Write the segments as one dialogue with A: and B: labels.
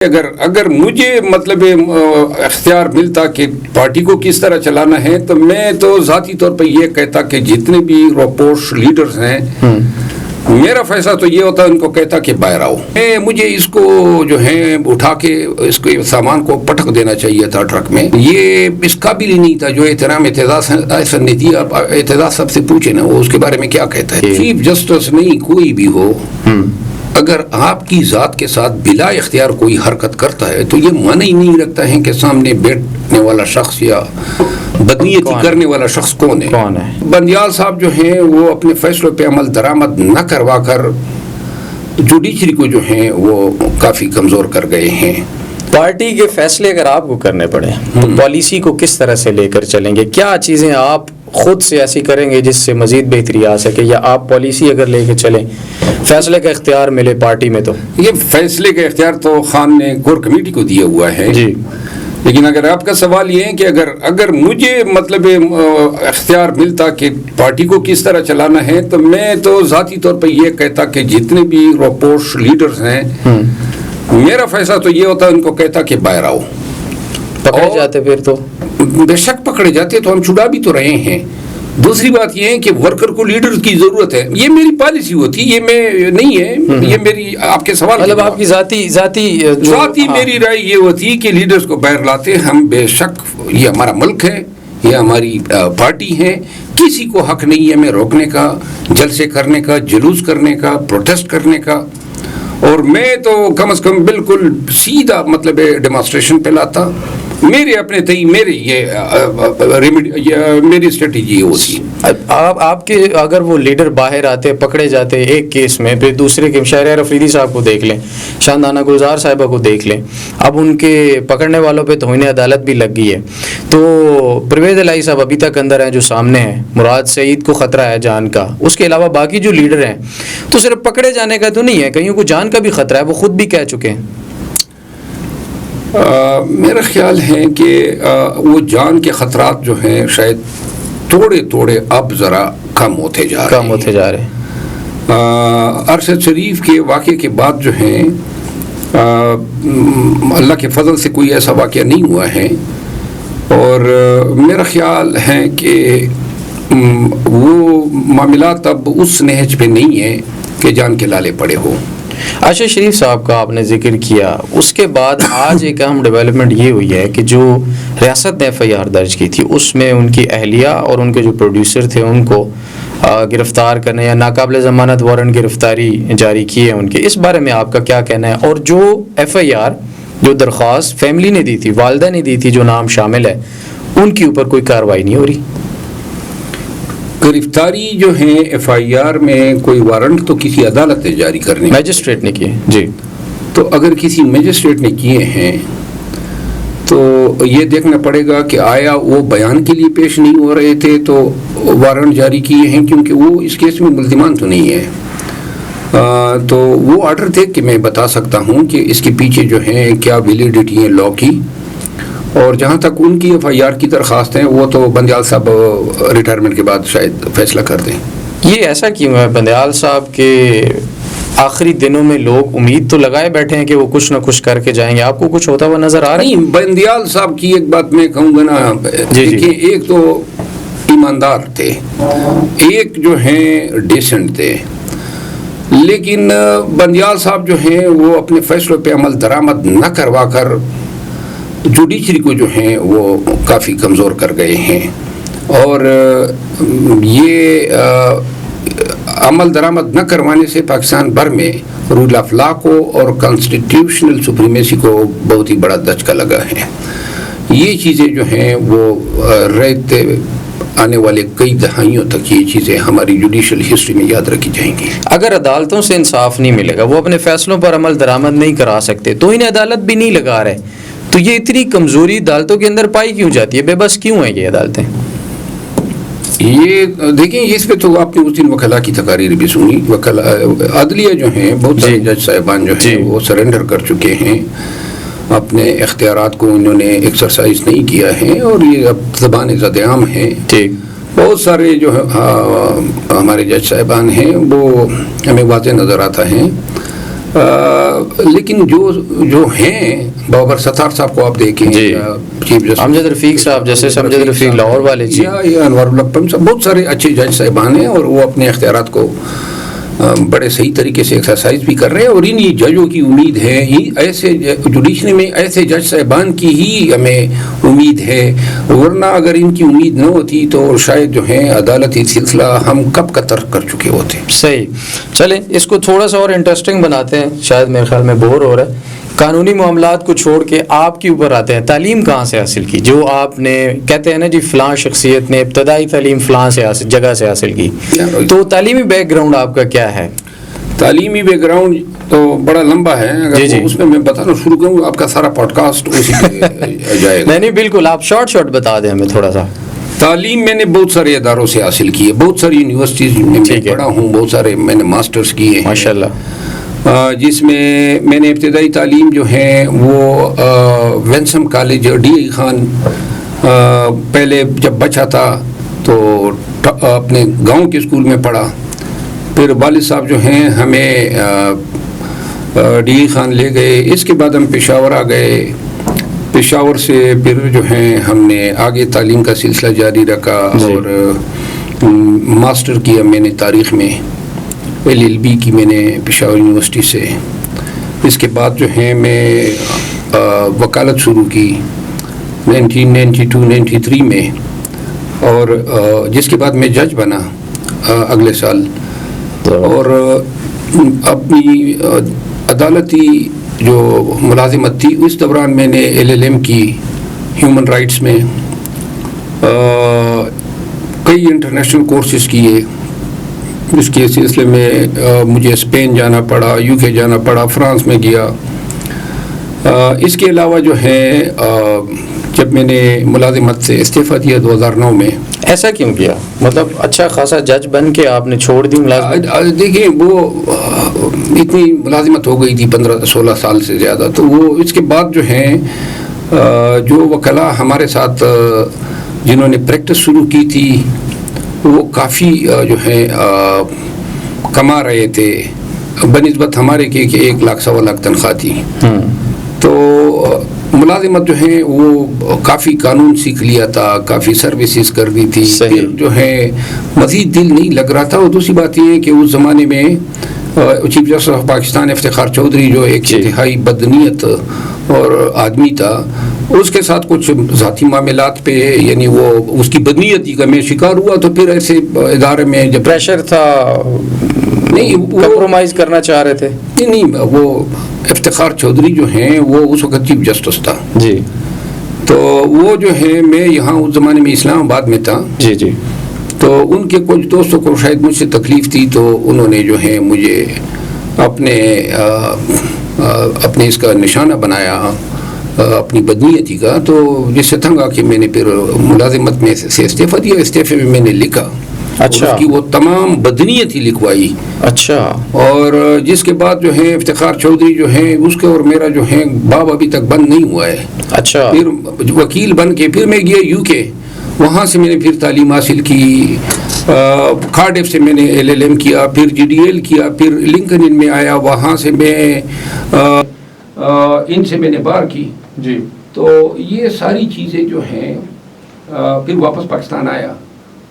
A: اگر مجھے مطلب اختیار ملتا کہ پارٹی کو کس طرح چلانا ہے تو میں تو ذاتی طور پہ یہ کہتا کہ جتنے بھی روپوش لیڈرز ہیں میرا فیصلہ تو یہ ہوتا ان کو کہتا کہ باہر آؤ. مجھے اس کو جو ہے اٹھا کے اس کے سامان کو پٹک دینا چاہیے تھا ٹرک میں. یہ اس قابل ہی نہیں تھا جو احترام اعتزاز نے دیا. اعتزاز صاحب سے پوچھے نا وہ اس کے بارے میں کیا کہتا ہے. چیف جسٹس نہیں کوئی بھی ہو اگر آپ کی ذات کے ساتھ بلا اختیار کوئی حرکت کرتا ہے تو یہ معنی ہی نہیں رکھتا ہے کہ سامنے بیٹھنے والا شخص یا بدنیتی کرنے والا شخص کون ہے. بندیال صاحب جو ہیں وہ اپنے فیصلوں پہ عمل درآمد نہ کروا کر جوڈیشری کو جو ہیں وہ کافی کمزور کر گئے ہیں.
B: پارٹی کے فیصلے اگر آپ کو کرنے پڑے تو پالیسی کو کس طرح سے لے کر چلیں گے؟ کیا چیزیں آپ خود سے ایسی کریں گے جس سے مزید بہتری آ سکے، یا آپ پالیسی اگر لے کے چلیں فیصلے کا اختیار ملے پارٹی میں؟ تو یہ
A: فیصلے کا اختیار تو خان نے کور کمیٹی کو دیا ہوا ہے
B: جی.
A: لیکن اگر آپ کا سوال یہ ہے کہ اگر مجھے مطلب اختیار ملتا کہ پارٹی کو کس طرح چلانا ہے تو میں تو ذاتی طور پہ یہ کہتا کہ جتنے بھی روپوش لیڈرز ہیں میرا فیصلہ تو یہ ہوتا ان کو کہتا کہ باہر آؤ.
B: پکڑے جاتے پھر تو
A: بے شک پکڑے جاتے تو ہم چھڑا بھی تو رہے ہیں. دوسری بات یہ ہے کہ ورکر کو لیڈر کی ضرورت ہے. یہ میری پالیسی ہوتی، یہ میں نہیں ہے، یہ میری آپ کے سوال
B: مطلب آپ کی ذاتی
A: میری رائے یہ ہوتی کہ لیڈرز کو باہر لاتے. ہم بے شک یہ ہمارا ملک ہے، یہ ہماری پارٹی ہے، کسی کو حق نہیں ہے ہمیں روکنے کا، جلسے کرنے کا، جلوس کرنے کا، پروٹیسٹ کرنے کا. اور میں تو کم از کم بالکل سیدھا مطلب ڈیمانسٹریشن پہ لاتا. میرے اپنے تئی میری اسٹریٹجی ہوتی.
B: آپ کے اگر وہ لیڈر باہر آتے پکڑے جاتے ایک کیس میں، پھر دوسرے کے شہریار افریدی صاحب کو دیکھ لیں، شاندانہ گلزار صاحبہ کو دیکھ لیں، اب ان کے پکڑنے والوں پہ توہین عدالت بھی لگ گئی ہے. تو پرویز الہی صاحب ابھی تک اندر ہیں جو سامنے ہیں، مراد سعید کو خطرہ ہے جان کا. اس کے علاوہ باقی جو لیڈر ہیں تو صرف پکڑے جانے کا تو نہیں ہے، کئیوں کو جان کا بھی خطرہ ہے، وہ خود بھی کہہ چکے ہیں.
A: میرا خیال ہے کہ وہ جان کے خطرات جو ہیں شاید توڑے اب ذرا کم ہوتے جا رہے ہیں. ارشد شریف کے واقعے کے بعد جو ہیں اللہ کے فضل سے کوئی ایسا واقعہ نہیں ہوا ہے، اور میرا خیال ہے کہ وہ معاملات اب اس نہج پہ نہیں ہیں کہ جان کے لالے پڑے ہو.
B: ارشد شریف صاحب کا آپ نے ذکر کیا، اس کے بعد آج ایک اہم ڈیولپمنٹ یہ ہوئی ہے کہ جو ریاست نے ایف آئی آر درج کی تھی اس میں ان کی اہلیہ اور ان کے جو پروڈیوسر تھے ان کو گرفتار کرنے یا ناقابل ضمانت وارنٹ گرفتاری جاری کی ہے ان کے. اس بارے میں آپ کا کیا کہنا ہے؟ اور جو ایف آئی آر جو درخواست فیملی نے دی تھی، والدہ نے دی تھی، جو نام شامل ہے، ان کے اوپر کوئی کارروائی نہیں ہو رہی.
A: گرفتاری جو ہے ایف آئی آر میں کوئی وارنٹ تو کسی عدالت نے جاری کرنے،
B: میجسٹریٹ نے کیے جی.
A: تو اگر کسی میجسٹریٹ نے کیے ہیں تو یہ دیکھنا پڑے گا کہ آیا وہ بیان کے لیے پیش نہیں ہو رہے تھے تو وارنٹ جاری کیے ہیں، کیونکہ وہ اس کیس میں ملزمان تو نہیں ہے. تو وہ آرڈر تھے کہ میں بتا سکتا ہوں کہ اس کے پیچھے جو ہیں کیا ویلیڈیٹی ہے لا کی. اور جہاں تک ان کی ایف آئی آر کی درخواست ہیں وہ تو بندیال صاحب ریٹائرمنٹ کے بعد شاید فیصلہ کر دیں.
B: یہ ایسا کیوں ہے بندیال صاحب کے آخری دنوں میں لوگ امید تو لگائے بیٹھے ہیں کہ وہ کچھ نہ کچھ کر کے جائیں گے؟ آپ کو کچھ ہوتا ہوا نظر آ رہا ہے؟
A: نہیں، بندیال صاحب کی ایک بات میں کہوں گا نا، دیکھیں ایک تو ایماندار تھے، ایک جو ہیں ڈیسنٹ تھے، لیکن بندیال صاحب جو ہیں وہ اپنے فیصلوں پہ عمل درآمد نہ کروا کر جوڈیشری کو جو ہیں وہ کافی کمزور کر گئے ہیں. اور یہ عمل درآمد نہ کروانے سے پاکستان بھر میں رول آف لا کو اور کانسٹیٹیوشنل سپریمیسی کو بہت ہی بڑا دھچکا لگا ہے. یہ چیزیں جو ہیں وہ رہتے آنے والے کئی دہائیوں تک یہ چیزیں ہماری جوڈیشل ہسٹری میں یاد رکھی جائیں گی.
B: اگر عدالتوں سے انصاف نہیں ملے گا، وہ اپنے فیصلوں پر عمل درآمد نہیں کرا سکتے، تو انہیں عدالت بھی نہیں لگا رہے، تو یہ اتنی کمزوری عدالتوں کے اندر پائی کیوں جاتی ہے؟ بے بس کیوں ہیں یہ عدالتیں؟
A: یہ دیکھیں اس پہ تو آپ نے اس دن وکلاء کی تقاریر بھی سنی. عدلیہ جو ہیں بہت سارے جج صاحبان جو ہیں وہ سرنڈر کر چکے ہیں، اپنے اختیارات کو انہوں نے ایکسرسائز نہیں کیا ہے، اور یہ اب زبان زد عام ہیں. بہت سارے جو ہمارے جج صاحبان ہیں وہ ہمیں واضح نظر آتا ہے لیکن جو ہیں بابر ستار صاحب کو آپ دیکھیں،
B: جی،
A: چیف جسٹس
B: امجد رفیق صاحب، جیسے امجد رفیق لاہور والے، جی،
A: یا انوار الحق صاحب، بہت سارے اچھے جج صاحبان ہیں اور وہ اپنے اختیارات کو بڑے صحیح طریقے سے ایکسرسائز بھی کر رہے ہیں، اور انہی ججوں کی امید ہے، ایسے جوڈیشری میں ایسے جج صاحبان کی ہی ہمیں امید ہے، ورنہ اگر ان کی امید نہ ہوتی تو شاید جو ہے عدالتی سلسلہ ہم کب کا ترک کر چکے ہوتے.
B: صحیح. چلیں اس کو تھوڑا سا اور انٹرسٹنگ بناتے ہیں، شاید میرے خیال میں بور ہو رہا ہے. قانونی معاملات کو چھوڑ کے آپ کے اوپر آتے ہیں. تعلیم کہاں سے حاصل کی؟ جو آپ نے کہتے ہیں نا جی فلاں شخصیت نے ابتدائی تعلیم فلاں سے جگہ سے حاصل کی، تو تعلیمی بیک گراؤنڈ آپ کا کیا ہے؟
A: تعلیمی بیک گراؤنڈ تو بڑا لمبا ہے، اگر
B: جی
A: اس میں بتانا شروع کروں آپ کا سارا پوڈ کاسٹ اسی پہ جائے گا.
B: نہیں بالکل، آپ شارٹ بتا دیں ہمیں تھوڑا سا.
A: تعلیم میں نے بہت سارے اداروں سے حاصل کی ہے، بہت ساری یونیورسٹیز میں پڑھا ہوں، بہت سارے میں نے ماسٹرز کیے ہیں
B: ماشاء اللہ،
A: جس میں نے ابتدائی تعلیم جو ہے وہ Wensam college D E Khan پہلے جب بچا تھا تو اپنے گاؤں کے اسکول میں پڑھا. پھر والد صاحب جو ہیں ہمیں ڈی ای خان لے گئے. اس کے بعد ہم پشاور آ گئے. پشاور سے پھر جو ہیں ہم نے آگے تعلیم کا سلسلہ جاری رکھا اور ماسٹر کیا میں نے تاریخ میں، LLB کی میں نے پشاور یونیورسٹی سے. اس کے بعد جو ہے میں وکالت شروع کی 1992-93 میں، اور جس کے بعد میں جج بنا اگلے سال. اور اپنی عدالتی جو ملازمت تھی اس دوران میں نے LLM کی ہیومن رائٹس میں، کئی انٹرنیشنل کورسز کیے. اس کے سلسلے میں مجھے اسپین جانا پڑا، UK جانا پڑا، فرانس میں گیا. اس کے علاوہ جو ہے جب میں نے ملازمت سے استعفیٰ دیا 2009 میں.
B: ایسا کیوں کیا؟ مطلب اچھا خاصا جج بن کے آپ نے چھوڑ دی ملازمت؟
A: دیکھیں وہ اتنی ملازمت ہو گئی تھی 15-16 سال سے زیادہ، تو وہ اس کے بعد جو ہیں جو وکلاء ہمارے ساتھ جنہوں نے پریکٹس شروع کی تھی وہ کافی جو ہے کما رہے تھے بنسبت ہمارے کہ 1 لاکھ 1.25 لاکھ تنخواہ تھی. تو ملازمت جو ہے وہ کافی قانون سیکھ لیا تھا، کافی سروسز کر دی تھی، پھر جو ہے مزید دل نہیں لگ رہا تھا. اور دوسری بات یہ ہے کہ اس زمانے میں chief justice of Pakistan Iftikhar Chaudhry جو ایک انتہائی بدنیت اور آدمی تھا، اس کے ساتھ کچھ ذاتی معاملات پہ یعنی وہ اس کی بدنیتی کا میں شکار ہوا. تو پھر ایسے ادارے میں جب
B: پریشر تھا، نہیں کمپرومائز کرنا چاہ رہے تھے؟
A: نہیں، وہ افتخار چودھری جو ہیں وہ اس وقت چیف جسٹس تھا
B: جی.
A: تو وہ جو ہے میں یہاں اس زمانے میں اسلام آباد میں تھا
B: جی.
A: تو ان کے کچھ دوستوں کو شاید مجھ سے تکلیف تھی، تو انہوں نے جو ہے مجھے اپنے اس کا نشانہ بنایا اپنی بدنیتی کا. تو جس سے تنگ آ کے میں نے پھر ملازمت میں سے استعفیٰ دیا. استعفے میں میں نے لکھا،
B: اچھا،
A: اس کی وہ تمام بدنیت ہی لکھوائی.
B: اچھا. اور
A: جس کے بعد جو ہے افتخار چودھری جو ہے اس کے اور میرا جو ہے باب ابھی تک بند نہیں ہوا ہے.
B: اچھا.
A: پھر وکیل بن کے پھر میں گیا UK، وہاں سے میں نے پھر تعلیم حاصل کی. کارڈف سے میں نے LLM کیا، پھر GDL کیا، پھر لنکن ان میں آیا، وہاں سے میں ان سے میں نے بار کی
B: جی.
A: تو یہ ساری چیزیں جو ہیں پھر واپس پاکستان آیا.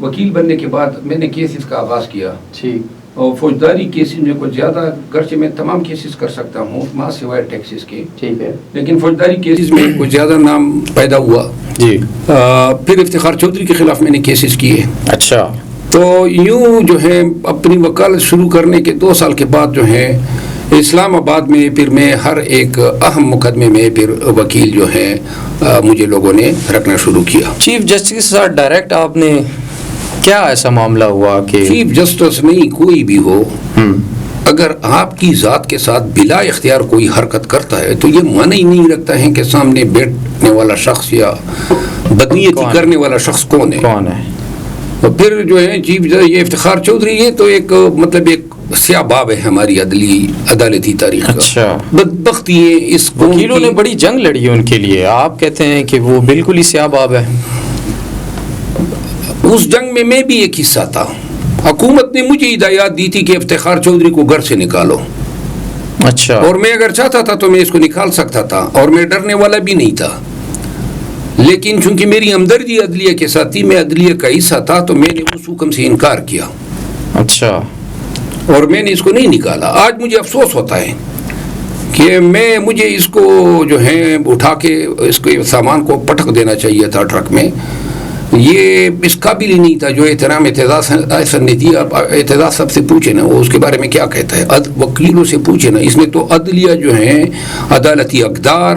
A: وکیل بننے کے بعد میں نے کیسز کا آغاز کیا.
B: ٹھیک.
A: اور فوجداری کیسز میں کچھ زیادہ، گرچہ میں تمام کیسز کر سکتا ہوں ماں سوائے ٹیکسز کے،
B: ٹھیک ہے،
A: لیکن فوجداری کیسز میں کچھ زیادہ نام پیدا ہوا.
B: جی.
A: پھر افتخار چودھری کے خلاف میں نے کیسز کیے.
B: اچھا.
A: تو یوں جو ہے اپنی وکالت شروع کرنے کے 2 سال کے بعد جو ہے اسلام آباد میں پھر میں ہر ایک اہم مقدمے میں پھر وکیل جو ہے مجھے لوگوں نے رکھنا شروع کیا.
B: چیف جسٹس کے ساتھ ڈائریکٹ آپ نے کیا ایسا معاملہ ہوا کہ
A: چیف جسٹس نہیں کوئی بھی ہو، اگر آپ کی ذات کے ساتھ بلا اختیار کوئی حرکت کرتا ہے تو یہ معنی ہی نہیں رکھتا ہے کہ سامنے بیٹھنے والا شخص یا بدنیتی کرنے والا شخص کون ہے. تو پھر جو ہے چیف یہ افتخار چودھری یہ تو ایک مطلب ایک سیاہ باب ہے ہماری عدالتی تاریخ کا.
B: اچھا.
A: بدبختی ہے اس
B: وکیلوں نے بڑی جنگ لڑی ہے ان کے لیے، آپ کہتے ہیں کہ وہ بالکل ہی سیاہ باب ہے.
A: اس جنگ میں بھی ایک حصہ تھا. حکومت نے مجھے ہدایات دی تھی کہ افتخار چودھری کو گھر سے نکالو.
B: اچھا.
A: اور میں اگر چاہتا تھا تو میں اس کو نکال سکتا تھا اور میں ڈرنے والا بھی نہیں تھا, لیکن چونکہ میری ہمدردی عدلیہ کے ساتھ تھی, میں عدلیہ کا حصہ تھا, تو میں نے اس حکم سے انکار کیا.
B: اچھا.
A: اور میں نے اس کو نہیں نکالا. آج مجھے افسوس ہوتا ہے کہ مجھے اس کو جو ہے اٹھا کے اس کے سامان کو پٹک دینا چاہیے تھا ٹرک میں. یہ اس قابل ہی نہیں تھا جو احترام اعتزاز احسن نے دیا. اعتزاز سب سے پوچھے نا وہ اس کے بارے میں کیا کہتا ہے, وکیلوں سے پوچھے نا. اس نے تو عدلیہ جو ہے عدالتی اقدار,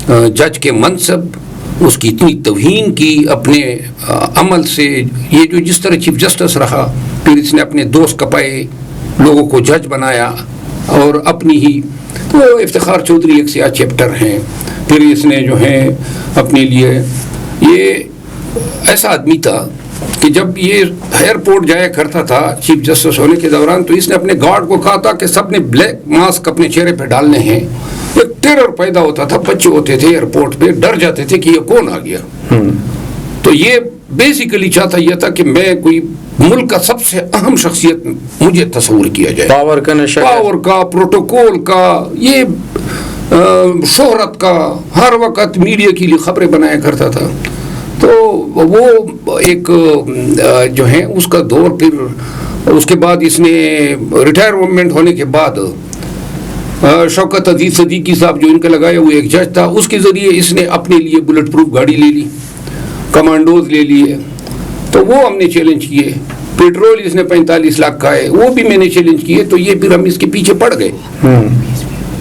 A: جج کے منصب, اس کی اتنی توہین کی اپنے عمل سے. یہ جو جس طرح چیف جسٹس رہا, پھر اس نے اپنے دوست کپائے, لوگوں کو جج بنایا, اور اپنی ہی تو افتخار چودھری ایک سیاہ چیپٹر ہیں. پھر اس نے جو ہے اپنے لیے, یہ ایسا آدمی تھا کہ جب یہ ایئرپورٹ جایا کرتا تھا چیف جسٹس ہونے کے دوران, تو اس نے اپنے گارڈ کو کہا تھا کہ سب نے بلیک ماسک اپنے چہرے پہ ڈالنے ہیں. ایک ٹیرر پیدا ہوتا تھا, بچے ہوتے تھے ایئرپورٹ پہ ڈر جاتے تھے کہ یہ کون آ گیا. تو یہ بیسیکلی چاہتا یہ تھا کہ میں کوئی ملک کا سب سے اہم شخصیت مجھے تصور کیا جائے,
B: پاور کا نشہ,
A: پاور کا, پروٹوکول کا, یہ شہرت کا. ہر وقت میڈیا کے لیے خبریں بنایا کرتا تھا. تو وہ ایک جو ہے اس کا دور. پھر اس کے بعد اس نے ریٹائرمنٹ ہونے کے بعد شوکت عزیز صدیقی صاحب جو ان کا لگایا ہوئے ایک جج تھا, اس کے ذریعے اس نے اپنے لیے بلٹ پروف گاڑی لے لی, کمانڈوز لے لیے. تو وہ ہم نے چیلنج کیے. پیٹرول اس نے 45 لاکھ کا ہے, وہ بھی میں نے چیلنج کیے. تو یہ پھر ہم اس کے پیچھے پڑ گئے,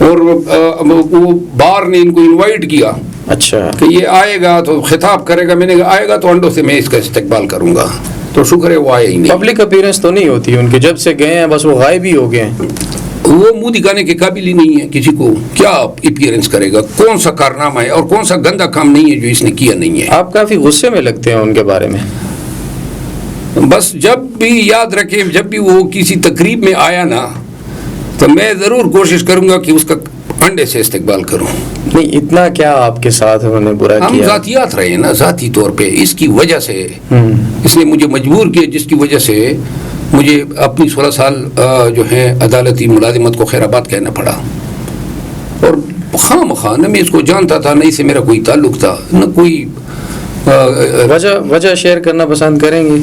A: اور وہ بار نے ان کو انوائٹ کیا.
B: اچھا.
A: کہ یہ آئے گا تو خطاب کرے گا. میں نے کہا آئے گا تو انڈوں سے میں اس کا استقبال کروں گا. تو شکر ہے وہ آئے ہی نہیں.
B: پبلک اپیرنس تو نہیں ہوتی ان کے, جب سے گئے ہیں بس وہ غائب ہی ہو گئے ہیں.
A: وہ منہ دکھانے کے قابل ہی نہیں ہے. کسی کو کیا اپیرنس کرے گا, کون سا کارنامہ ہے اور کون سا گندا کام نہیں ہے جو اس نے کیا نہیں ہے.
B: آپ کافی غصے میں لگتے ہیں ان کے بارے میں.
A: بس جب بھی یاد رکھیں, جب بھی وہ کسی تقریب میں آیا نا, تو میں ضرور کوشش کروں گا کہ اس کا انڈے سے استقبال کروں.
B: نہیں, اتنا کیا آپ کے ساتھ انہوں نے برا کیا؟
A: ہم ذاتیات رہے نا, ذاتی طور پہ. اس کی وجہ سے اس نے مجھے مجبور کیا, جس کی وجہ سے مجھے اپنی 16 سال جو ہے عدالتی ملازمت کو خیر آباد کہنا پڑا. اور خواہ مخواہ نہ میں اس کو جانتا تھا, نہ اس سے میرا کوئی تعلق تھا, نہ کوئی
B: وجہ شیئر کرنا پسند کریں گے.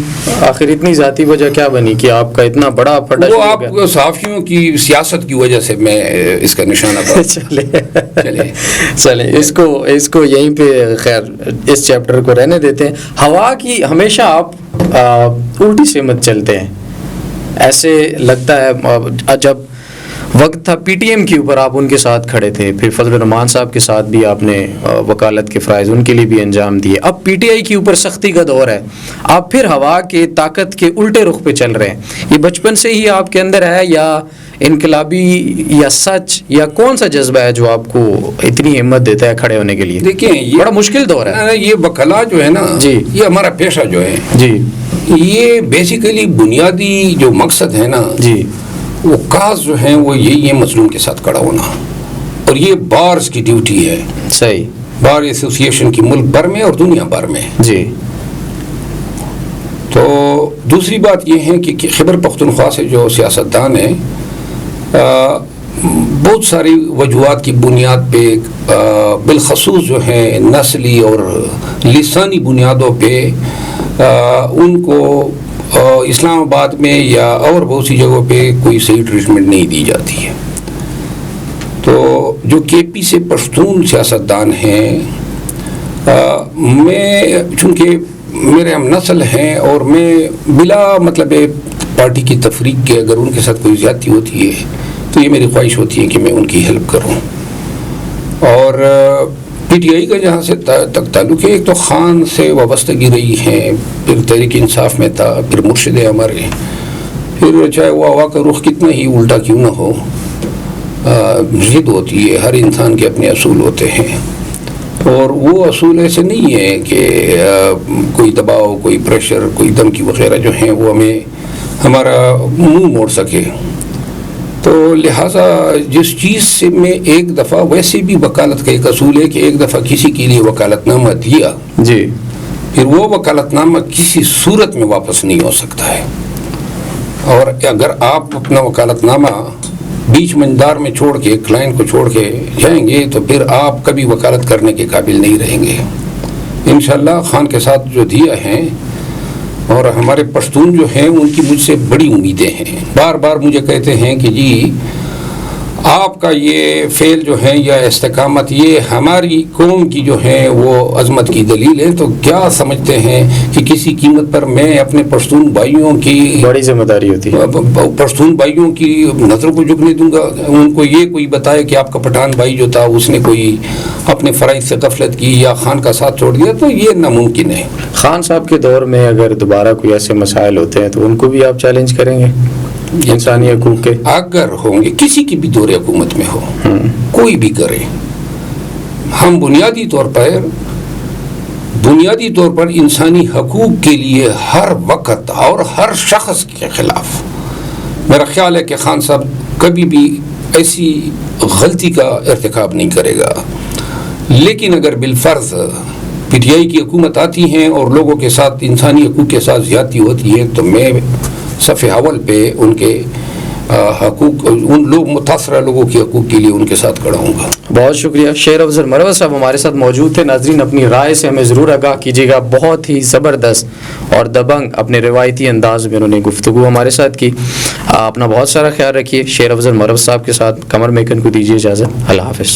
B: آخر اتنی ذاتی وجہ کیا بنی کہ آپ کا اتنا بڑا پھٹا؟
A: وہ آپ صحافیوں کی سیاست کی وجہ سے میں اس کا نشانہ
B: چلیں اس کو یہیں پہ خیر اس چیپٹر کو رہنے دیتے ہیں. ہوا کی ہمیشہ آپ الٹی سمت چلتے ہیں, ایسے لگتا ہے. جب وقت تھا پی ٹی ایم کے اوپر آپ ان کے ساتھ کھڑے تھے, پھر فضل الرحمان صاحب کے ساتھ بھی آپ نے وکالت کے فرائض ان کے لیے بھی انجام دیے. اب پی ٹی آئی کے اوپر سختی کا دور ہے, آپ پھر ہوا کے طاقت کے الٹے رخ پہ چل رہے ہیں. یہ بچپن سے ہی آپ کے اندر ہے یا انقلابی یا سچ, یا کون سا جذبہ ہے جو آپ کو اتنی ہمت دیتا ہے کھڑے ہونے کے لیے؟
A: دیکھیں یہ
B: بڑا مشکل دور ہے.
A: یہ وکلا جو ہے نا جی, یہ ہمارا پیشہ جو ہے
B: جی,
A: یہ بیسیکلی بنیادی جو مقصد ہے نا
B: جی,
A: وہ کاز جو ہیں وہ یہی ہے مظلوم کے ساتھ کھڑا ہونا. اور یہ بارز کی ڈیوٹی ہے. صحیح. بار ایسوسی ایشن کی ملک بھر میں اور دنیا بھر میں. جی. تو دوسری بات یہ ہے کہ خیبر پختونخوا سے جو سیاستدان ہیں بہت ساری وجوہات کی بنیاد پہ, بالخصوص جو ہیں نسلی اور لسانی بنیادوں پہ ان کو اسلام آباد میں یا اور بہت سی جگہوں پہ کوئی صحیح ٹریٹمنٹ نہیں دی جاتی ہے. تو جو کے پی سے پشتون سیاستدان ہیں, میں چونکہ میرے ہم نسل ہیں اور میں بلا مطلب پارٹی کی تفریق کے اگر ان کے ساتھ کوئی زیادتی ہوتی ہے تو یہ میری خواہش ہوتی ہے کہ میں ان کی ہیلپ کروں. اور پی ٹی آئی کا جہاں سے تک تعلق ہے, ایک تو خان سے وابستگی رہی ہے, پھر تحریک انصاف میں تھا, پھر مرشد ہمارے, پھر چاہے وہ ہوا کا رخ کتنا ہی الٹا کیوں نہ ہو, ضد ہوتی ہے. ہر انسان کے اپنے اصول ہوتے ہیں, اور وہ اصول ایسے نہیں ہیں کہ کوئی دباؤ, کوئی پریشر, کوئی دھمکی وغیرہ جو ہیں وہ ہمیں ہمارا منہ موڑ سکے. تو لہٰذا جس چیز سے میں ایک دفعہ, ویسے بھی وکالت کا ایک اصول ہے کہ ایک دفعہ کسی کے لیے وکالت نامہ دیا جی, پھر وہ وکالت نامہ کسی صورت میں واپس نہیں ہو سکتا ہے. اور اگر آپ اپنا وکالت نامہ بیچ منجدار میں چھوڑ کے کلائنٹ کو چھوڑ کے جائیں گے تو پھر آپ کبھی وکالت کرنے کے قابل نہیں رہیں گے. انشاءاللہ خان کے ساتھ جو دیا ہیں اور ہمارے پشتون جو ہیں ان کی مجھ سے بڑی امیدیں ہیں. بار بار مجھے کہتے ہیں کہ جی آپ کا یہ فعل جو ہے یا استقامت یہ ہماری قوم کی جو ہے وہ عظمت کی دلیل ہے. تو کیا سمجھتے ہیں کہ کسی قیمت پر میں اپنے پشتون بھائیوں کی
B: بڑی ذمہ داری ہوتی ہے,
A: پشتون بھائیوں کی نظروں کو جھکنے دوں گا؟ ان کو یہ کوئی بتائے کہ آپ کا پٹھان بھائی جو تھا اس نے کوئی اپنے فرائض سے غفلت کی یا خان کا ساتھ چھوڑ دیا, تو یہ ناممکن ہے.
B: خان صاحب کے دور میں اگر دوبارہ کوئی ایسے مسائل ہوتے ہیں تو ان کو بھی آپ چیلنج کریں گے انسانی حقوق کے؟
A: اگر ہوں گے, کسی کی بھی دور حکومت میں ہو, کوئی بھی کرے, ہم بنیادی طور پر انسانی حقوق کے لیے ہر وقت اور ہر شخص کے خلاف. میرا خیال ہے کہ خان صاحب کبھی بھی ایسی غلطی کا ارتکاب نہیں کرے گا. لیکن اگر بالفرض پی ٹی آئی کی حکومت آتی ہیں اور لوگوں کے ساتھ انسانی حقوق کے ساتھ زیادتی ہوتی ہے تو میں صف اول پہ ان کے حقوق, ان لوگ متاثرہ لوگوں کے حقوق کے لیے ان کے ساتھ کھڑا ہوں گا.
B: بہت شکریہ. شیر افضل مروت صاحب ہمارے ساتھ موجود تھے. ناظرین اپنی رائے سے ہمیں ضرور آگاہ کیجیے گا. بہت ہی زبردست اور دبنگ اپنے روایتی انداز میں انہوں نے گفتگو ہمارے ساتھ کی. اپنا بہت سارا خیال رکھیے. شیر افضل مروت صاحب کے ساتھ قمر میکن کو دیجیے اجازت. اللہ حافظ.